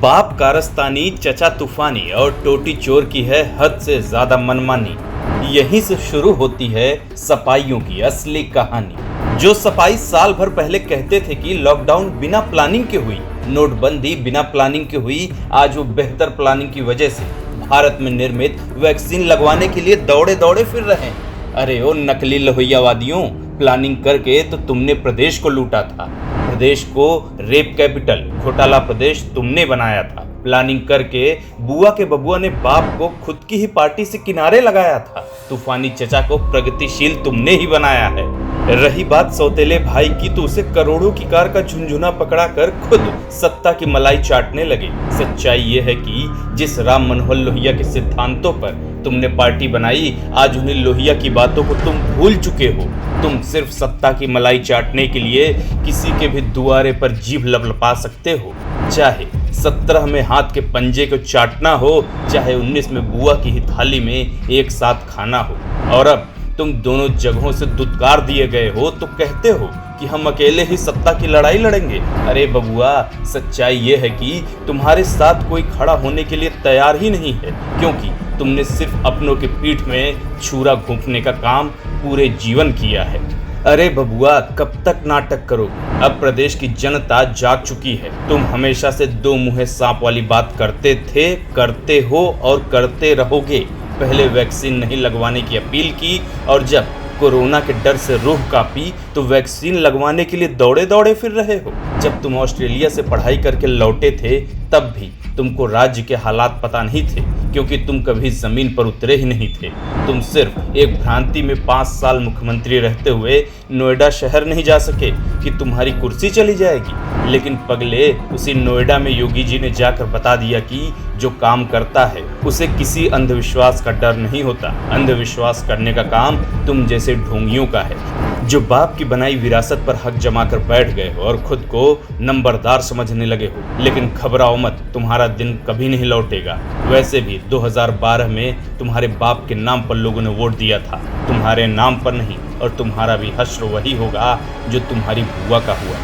बाप कारस्तानी, चचा तूफानी और टोटी चोर की है हद से ज्यादा मनमानी। यहीं से शुरू होती है सपाइयों की असली कहानी। जो सपाई साल भर पहले कहते थे कि लॉकडाउन बिना प्लानिंग के हुई, नोटबंदी बिना प्लानिंग के हुई, आज वो बेहतर प्लानिंग की वजह से भारत में निर्मित वैक्सीन लगवाने के लिए दौड़े दौड़े फिर रहे हैं। अरे ओ नकली लोहियावादियों, प्लानिंग करके तो तुमने प्रदेश को लूटा था। प्रदेश को रेप कैपिटल, घोटाला प्रदेश तुमने बनाया था। प्लानिंग करके बुआ के बबुआ ने बाप को खुद की ही पार्टी से किनारे लगाया था। तूफानी चचा को प्रगतिशील तुमने ही बनाया है। रही बात सौतेले भाई की, तो उसे करोड़ों की कार का झुंझुना पकड़ा कर खुद सत्ता की मलाई चाटने लगे। सच्चाई ये है कि जिस राम मनोहर लोहिया के सिद्धांतों पर तुमने पार्टी बनाई, आज उन्हीं लोहिया की बातों को तुम भूल चुके हो। तुम सिर्फ सत्ता की मलाई चाटने के लिए किसी के भी दुआरे पर जीभ लपलपा सकते हो, चाहे 17 में हाथ के पंजे को चाटना हो, चाहे 19 में बुआ की ही थाली में एक साथ खाना हो। और अब तुम दोनों जगहों से दुत्कार दिए गए हो तो कहते हो कि हम अकेले ही सत्ता की लड़ाई लड़ेंगे। अरे बबुआ, सच्चाई ये है कि तुम्हारे साथ कोई खड़ा होने के लिए तैयार ही नहीं है, क्योंकि तुमने सिर्फ अपनों की पीठ में छुरा घोंपने का काम पूरे जीवन किया है। अरे बबुआ, कब तक नाटक करोगे? अब प्रदेश की जनता जाग चुकी है। तुम हमेशा से दो मुँहे सांप वाली बात करते थे, करते हो और करते रहोगे। पहले वैक्सीन नहीं लगवाने की अपील की, और जब कोरोना के डर से रूह कांपी तो वैक्सीन लगवाने के लिए दौड़े दौड़े फिर रहे हो। जब तुम ऑस्ट्रेलिया से पढ़ाई करके लौटे थे, तब भी तुमको राज्य के हालात पता नहीं थे, क्योंकि तुम कभी जमीन पर उतरे ही नहीं थे। तुम सिर्फ एक भ्रांति में 5 साल मुख्यमंत्री रहते हुए नोएडा शहर नहीं जा सके कि तुम्हारी कुर्सी चली जाएगी। लेकिन पगले, उसी नोएडा में योगी जी ने जाकर बता दिया कि जो काम करता है उसे किसी अंधविश्वास का डर नहीं होता। अंधविश्वास करने का काम तुम जैसे ढोंगियों का है, जो बाप की बनाई विरासत पर हक जमा कर बैठ गए हो और खुद को नंबरदार समझने लगे हो। लेकिन घबराओ मत, तुम्हारा दिन कभी नहीं लौटेगा। वैसे भी 2012 में तुम्हारे बाप के नाम पर लोगों ने वोट दिया था, तुम्हारे नाम पर नहीं। और तुम्हारा भी हश्र वही होगा जो तुम्हारी बुआ का हुआ।